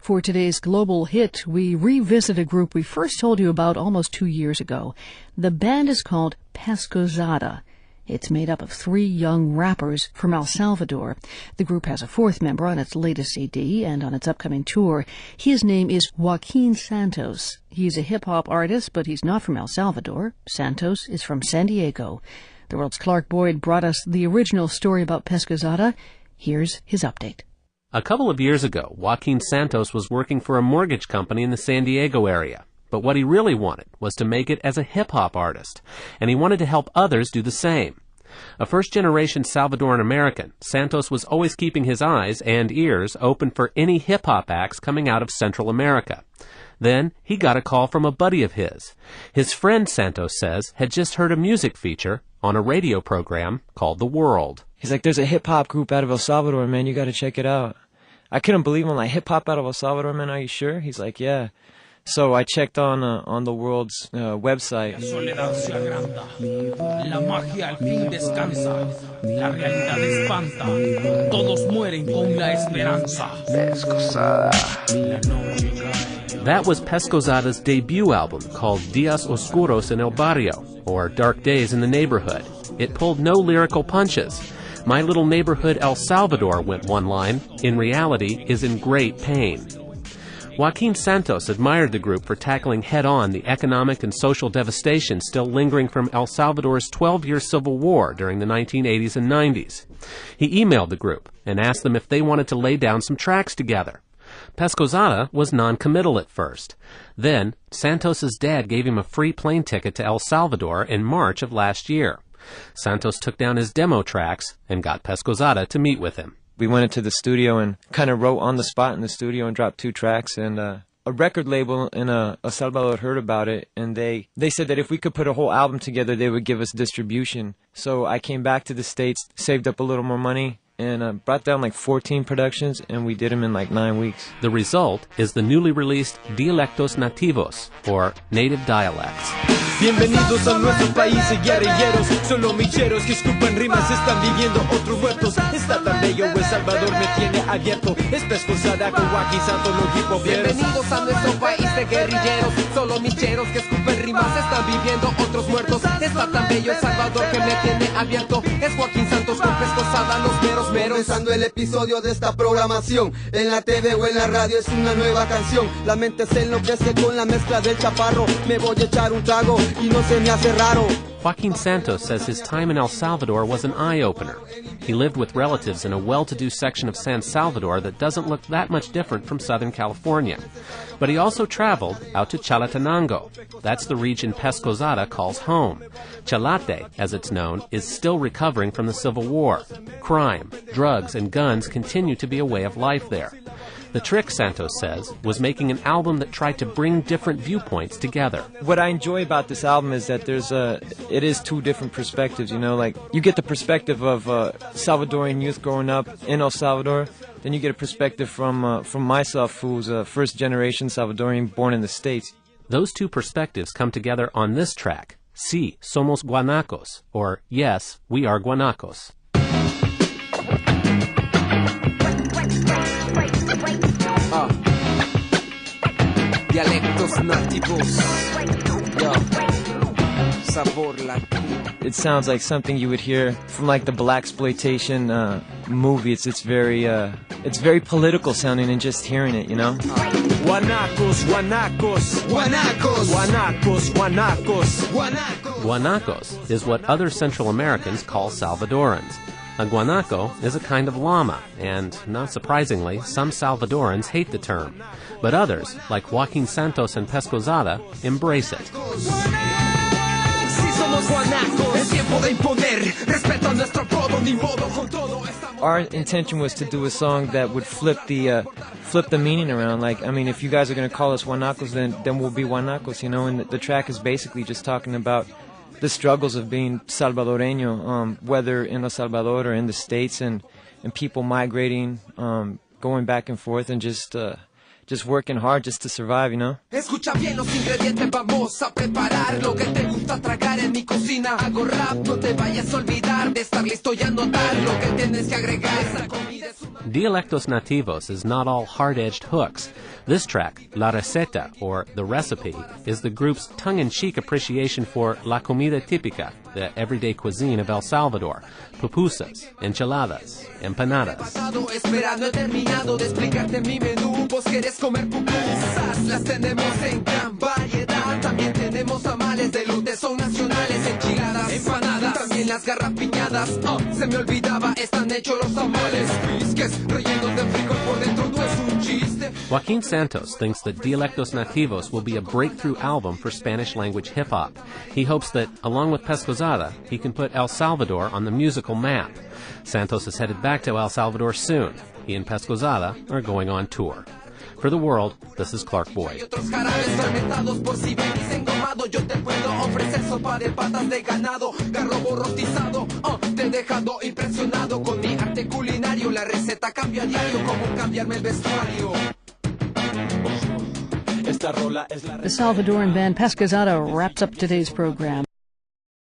For today's global hit, we revisit a group we first told you about almost 2 years ago. The band is called Pescozada. It's made up of 3 young rappers from El Salvador. The group has a 4th member on its latest CD and on its upcoming tour. His name is Joaquin Santos. He's a hip-hop artist, but he's not from El Salvador. Santos is from San Diego. The World's Clark Boyd brought us the original story about Pescozada. Here's his update. A couple of years ago, Joaquin Santos was working for a mortgage company in the San Diego area. But what he really wanted was to make it as a hip-hop artist, and he wanted to help others do the same. A first-generation Salvadoran American, Santos was always keeping his eyes and ears open for any hip-hop acts coming out of Central America. Then he got a call from a buddy of his. His friend, Santos says, had just heard a music feature on a radio program called The World. He's like, there's a hip-hop group out of El Salvador, man, you gotta check it out. I couldn't believe him, like, hip-hop out of El Salvador, man, are you sure? He's like, yeah. So I checked on the World's website. That was Pescozada's debut album called Días Oscuros en el Barrio, or Dark Days in the Neighborhood. It pulled no lyrical punches. My little neighborhood El Salvador, went one line, in reality is in great pain. Joaquin Santos admired the group for tackling head-on the economic and social devastation still lingering from El Salvador's 12-year civil war during the 1980s and 90s. He emailed the group and asked them if they wanted to lay down some tracks together. Pescozada was non-committal at first. Then, Santos's dad gave him a free plane ticket to El Salvador in March of last year. Santos took down his demo tracks and got Pescozada to meet with him. We went into the studio and kind of wrote on the spot in the studio and dropped 2 tracks. And a record label in El Salvador heard about it, and they said that if we could put a whole album together, they would give us distribution. So I came back to the States, saved up a little more money, and brought down like 14 productions, and we did them in like 9 weeks. The result is the newly released Dialectos Nativos, or Native Dialects. Bienvenidos a nuestros países guerrilleros, solo micheros que escupen rimas, están viviendo otros muertos. Está tan bello, El Salvador me tiene abierto. Es Pescozada con Joaquin Santos, los hip hoperos. Bienvenidos a nuestro país de guerrilleros, solo micheros que escupen rimas, están viviendo otros muertos. Está tan bello, El Salvador que me tiene abierto. Es Joaquin Santos con Pescozada, los meros meros. Comenzando el episodio de esta programación, en la TV o en la radio es una nueva canción. La mente se enloquece con la mezcla del chaparro. Me voy a echar un trago y no se me hace raro. Joaquin Santos says his time in El Salvador was an eye-opener. He lived with relatives in a well-to-do section of San Salvador that doesn't look that much different from Southern California. But he also traveled out to Chalatenango. That's the region Pescozada calls home. Chalate, as it's known, is still recovering from the Civil War. Crime, drugs, and guns continue to be a way of life there. The trick, Santos says, was making an album that tried to bring different viewpoints together. What I enjoy about this album is that it is 2 different perspectives, you know, like you get the perspective of Salvadorian youth growing up in El Salvador, then you get a perspective from myself, who's a first-generation Salvadorian born in the States. Those 2 perspectives come together on this track, Sí, Somos Guanacos, or Yes, We Are Guanacos. Dialectos Nativos. Sabor Latino. It sounds like something you would hear from like the blaxploitation movie. It's very political sounding, and just hearing it, you know. Guanacos, guanacos, guanacos, guanacos, guanacos, guanacos. Guanacos is what other Central Americans call Salvadorans. A guanaco is a kind of llama, and, not surprisingly, some Salvadorans hate the term. But others, like Joaquin Santos and Pescozada, embrace it. Our intention was to do a song that would flip the meaning around. Like, I mean, if you guys are going to call us guanacos, then we'll be guanacos, you know? And the track is basically just talking about the struggles of being Salvadoreño, whether in El Salvador or in the States, and people migrating, going back and forth, and just just working hard just to survive, you know? Escucha bien los ingredientes, vamos a preparar lo que te gusta tragar en mi cocina. Hago rap, no te vayas a olvidar de estar listo y anotar lo que tienes que agregar. Esa comida es una... Dialectos Nativos is not all hard-edged hooks. This track, La Receta, or The Recipe, is the group's tongue-in-cheek appreciation for la comida típica, the everyday cuisine of El Salvador, pupusas, enchiladas, empanadas. Espera, no he terminado de explicarte mi menú. Vos querés comer pupusas, las tenemos en gran variedad. También tenemos tamales de lunes, son nacionales, enchiladas, empanadas, también las garrapiñadas. Se me olvidaba, están hechos los tamales, bisques rellenos de frijol por dentro, no es un chiste. Joaquin Santos thinks that Dialectos Nativos will be a breakthrough album for Spanish-language hip-hop. He hopes that, along with Pescozada, he can put El Salvador on the musical map. Santos is headed back to El Salvador soon. He and Pescozada are going on tour. For The World, this is Clark Boyd. Otros jarabes fermentados por si venís engomado. Yo te puedo ofrecer sopa de patas de ganado, garrobo rostizado. Te he dejado impresionado con mi arte culinario. La receta cambia a diario, como cambiarme el vestuario. The Salvadoran band Pescozada wraps up today's program.